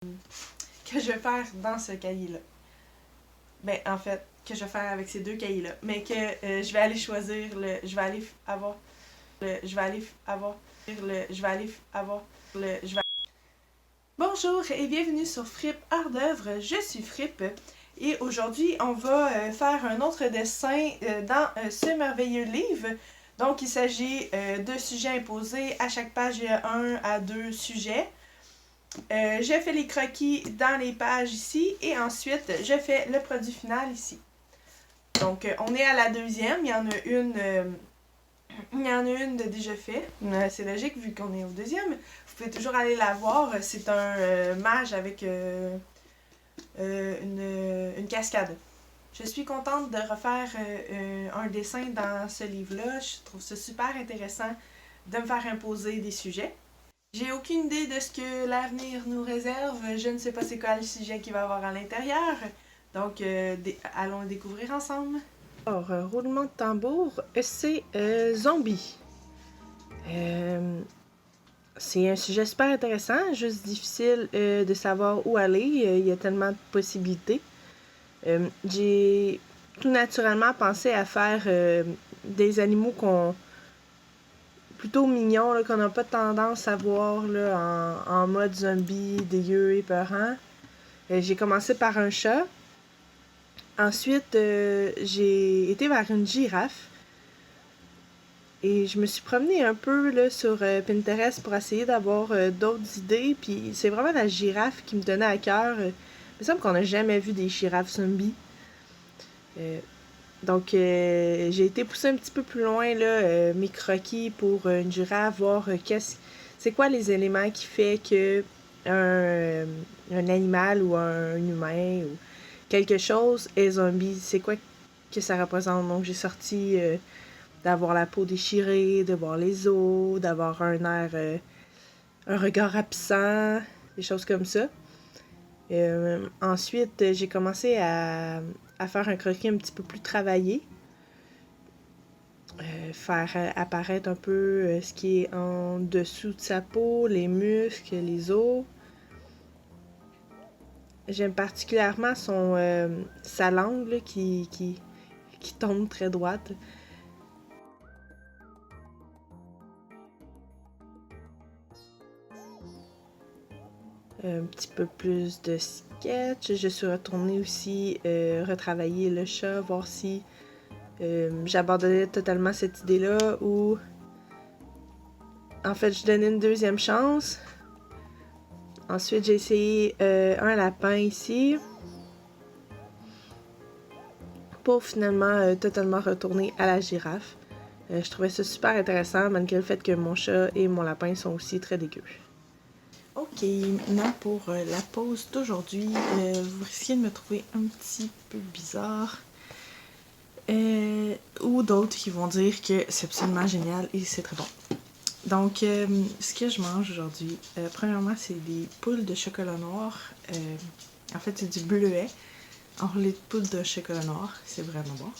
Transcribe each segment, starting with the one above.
que je vais faire dans ce cahier-là. Ben, en fait, que je vais faire avec ces deux cahiers-là. Mais que je vais aller choisir le... Je vais aller avoir... Je vais aller avoir... Je vais aller avoir... Je vais... Bonjour et bienvenue sur Fripp Hors d'œuvre. Je suis Fripp et aujourd'hui on va faire un autre dessin dans ce merveilleux livre. Donc il s'agit de sujets imposés. À chaque page il y a 1 à 2 sujets. Je fais les croquis dans les pages ici et ensuite je fais le produit final ici. Donc on est à la deuxième, il y en a une de déjà fait. C'est logique vu qu'on est au deuxième. Vous pouvez toujours aller la voir. C'est un mage avec une cascade. Je suis contente de refaire un dessin dans ce livre-là. Je trouve ça super intéressant de me faire imposer des sujets. J'ai aucune idée de ce que l'avenir nous réserve. Je ne sais pas c'est quoi le sujet qu'il va y avoir à l'intérieur. Donc, allons le découvrir ensemble. Alors, roulement de tambour, c'est zombie. C'est un sujet super intéressant, juste difficile de savoir où aller. Il y a tellement de possibilités. J'ai tout naturellement pensé à faire des animaux plutôt mignons, là, qu'on n'a pas tendance à voir là, en mode zombie, dégueu, épeurant. J'ai commencé par un chat. Ensuite, j'ai été vers une girafe. Et je me suis promenée un peu là, sur Pinterest pour essayer d'avoir d'autres idées. Puis c'est vraiment la girafe qui me tenait à cœur. Il me semble qu'on n'a jamais vu des girafes zombies. Donc j'ai été poussée un petit peu plus loin là, mes croquis pour une girafe, voir c'est quoi les éléments qui fait que un animal ou un humain ou quelque chose est zombie. C'est quoi que ça représente. Donc j'ai sorti d'avoir la peau déchirée, de voir les os, d'avoir un air, un regard absent, des choses comme ça. Ensuite, j'ai commencé à faire un croquis un petit peu plus travaillé. Faire apparaître un peu ce qui est en dessous de sa peau, les muscles, les os. J'aime particulièrement sa langue là, qui tombe très droite. Un petit peu plus de sketch. Je suis retournée aussi retravailler le chat, voir si j'abandonnais totalement cette idée-là ou en fait je donnais une deuxième chance. Ensuite j'ai essayé un lapin ici pour finalement totalement retourner à la girafe. Je trouvais ça super intéressant malgré le fait que mon chat et mon lapin sont aussi très dégueux. Ok, maintenant pour la pause d'aujourd'hui, vous risquez de me trouver un petit peu bizarre. Ou d'autres qui vont dire que c'est absolument génial et c'est très bon. Donc, ce que je mange aujourd'hui, premièrement, c'est des poules de chocolat noir. En fait, c'est du bleuet enroulé de poules de chocolat noir. C'est vraiment bon.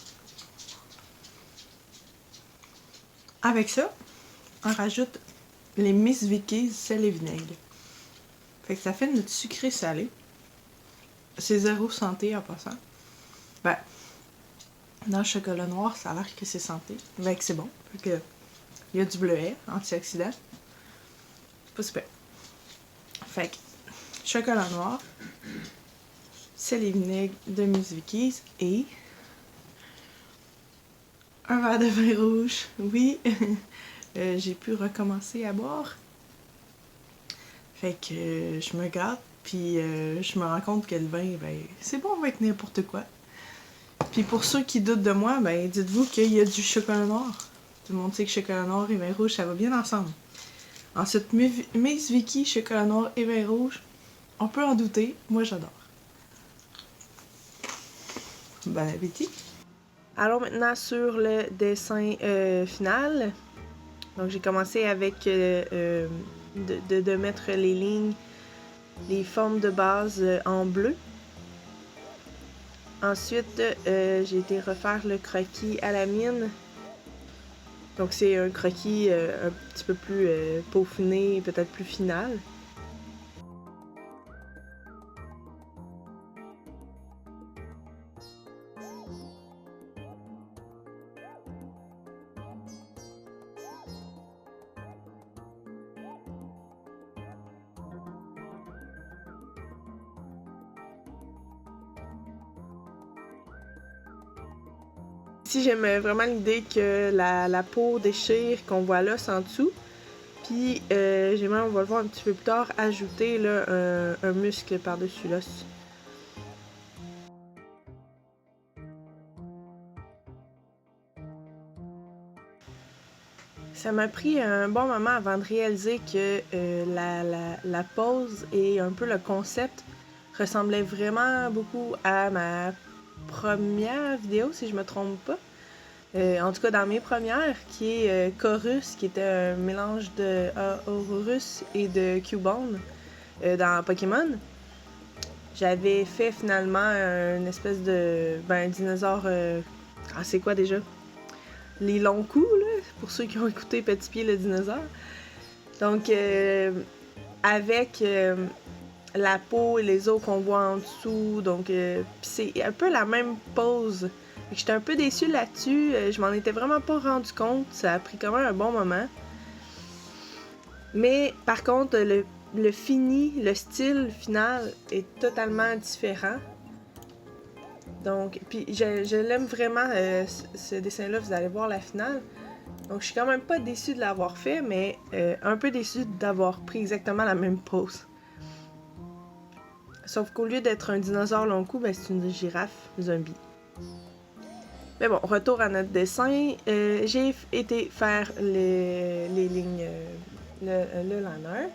Avec ça, on rajoute les Miss Vicky's sel et vinaigre. Fait que ça fait notre sucré salé. C'est zéro santé en passant. Ben, dans le chocolat noir, ça a l'air que c'est santé. Fait que c'est bon. Fait que il y a du bleuet, antioxydant. C'est pas super. Fait que chocolat noir, sel et vinaigre de Miss Vicky's et un verre de vin rouge. Oui, j'ai pu recommencer à boire. Fait que je me gâte, puis je me rends compte que le vin, ben, c'est bon avec n'importe quoi. Puis pour ceux qui doutent de moi, ben, dites-vous qu'il y a du chocolat noir. Tout le monde sait que chocolat noir et vin rouge, ça va bien ensemble. Ensuite, Miss Vicky, chocolat noir et vin rouge, on peut en douter, moi j'adore. Bon appétit! Allons maintenant sur le dessin final. Donc j'ai commencé avec de mettre les lignes, les formes de base en bleu. Ensuite, j'ai été refaire le croquis à la mine. Donc c'est un croquis un petit peu plus peaufiné, peut-être plus final. Ici, j'aime vraiment l'idée que la peau déchire, qu'on voit l'os en dessous. Puis, j'aimerais, on va le voir un petit peu plus tard, ajouter là, un muscle par-dessus l'os. Ça m'a pris un bon moment avant de réaliser que la pose et un peu le concept ressemblait vraiment beaucoup à ma première vidéo, si je me trompe pas. En tout cas, dans mes premières, qui est Chorus, qui était un mélange de Aurorus et de Cubone dans Pokémon. J'avais fait finalement une espèce de. Un dinosaure. C'est quoi déjà? Les longs coups, là, pour ceux qui ont écouté Petit Pied le dinosaure. Donc, avec la peau et les os qu'on voit en dessous, donc c'est un peu la même pose. J'étais un peu déçue là-dessus, je m'en étais vraiment pas rendu compte, ça a pris quand même un bon moment. Mais par contre, le fini, le style final est totalement différent. Donc, puis je l'aime vraiment, ce dessin-là, vous allez voir la finale. Donc, je suis quand même pas déçue de l'avoir fait, mais un peu déçue d'avoir pris exactement la même pose. Sauf qu'au lieu d'être un dinosaure long cou, ben, c'est une girafe zombie. Mais bon, retour à notre dessin. J'ai été faire les lignes, le line art.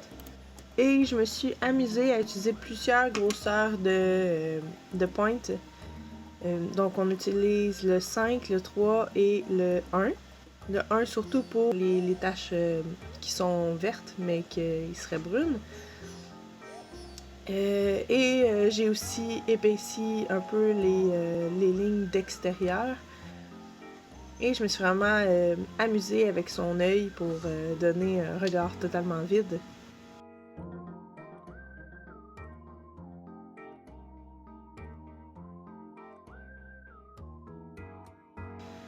Et je me suis amusée à utiliser plusieurs grosseurs de pointe. Donc, on utilise le 5, le 3 et le 1. Le 1 surtout pour les taches qui sont vertes, mais qui seraient brunes. J'ai aussi épaissi un peu les lignes d'extérieur. Et je me suis vraiment amusée avec son œil pour donner un regard totalement vide.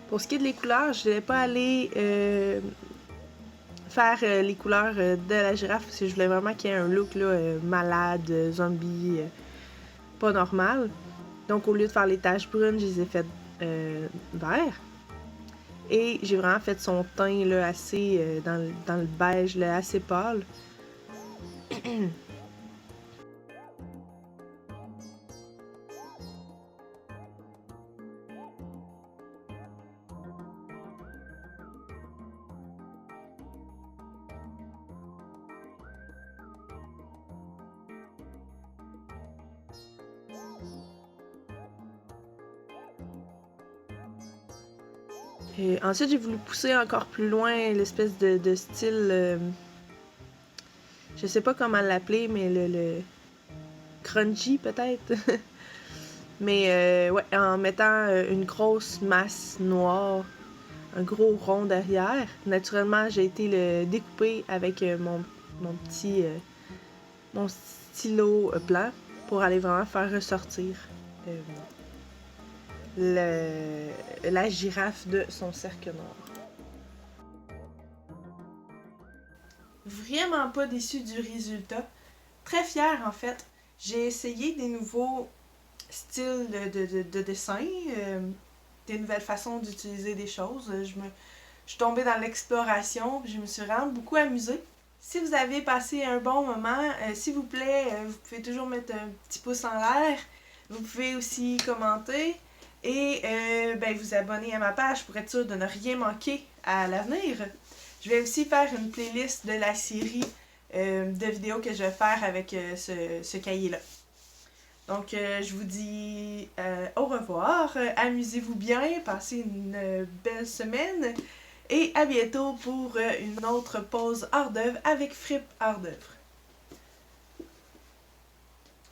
Pour ce qui est des couleurs, je ne vais pas aller faire les couleurs de la girafe parce que je voulais vraiment qu'il y ait un look là, malade, zombie, pas normal. Donc au lieu de faire les taches brunes, je les ai faites vert. Et j'ai vraiment fait son teint là, assez dans le beige, là, assez pâle. Ensuite, j'ai voulu pousser encore plus loin l'espèce de style. Je sais pas comment l'appeler, mais le crunchy peut-être. Mais ouais, en mettant une grosse masse noire, un gros rond derrière. Naturellement, j'ai été le découper avec mon petit mon stylo blanc pour aller vraiment faire ressortir la girafe de son cercle noir. Vraiment pas déçue du résultat. Très fière en fait. J'ai essayé des nouveaux styles de dessin, des nouvelles façons d'utiliser des choses. Je suis tombée dans l'exploration, je me suis vraiment beaucoup amusée. Si vous avez passé un bon moment, s'il vous plaît, vous pouvez toujours mettre un petit pouce en l'air. Vous pouvez aussi commenter et vous abonner à ma page pour être sûr de ne rien manquer à l'avenir. Je vais aussi faire une playlist de la série de vidéos que je vais faire avec ce cahier-là. Donc, je vous dis au revoir, amusez-vous bien, passez une belle semaine et à bientôt pour une autre pause hors d'œuvre avec Fripp hors d'œuvre.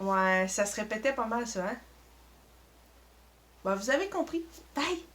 Ouais, ça se répétait pas mal ça, hein? Bon, vous avez compris. Bye!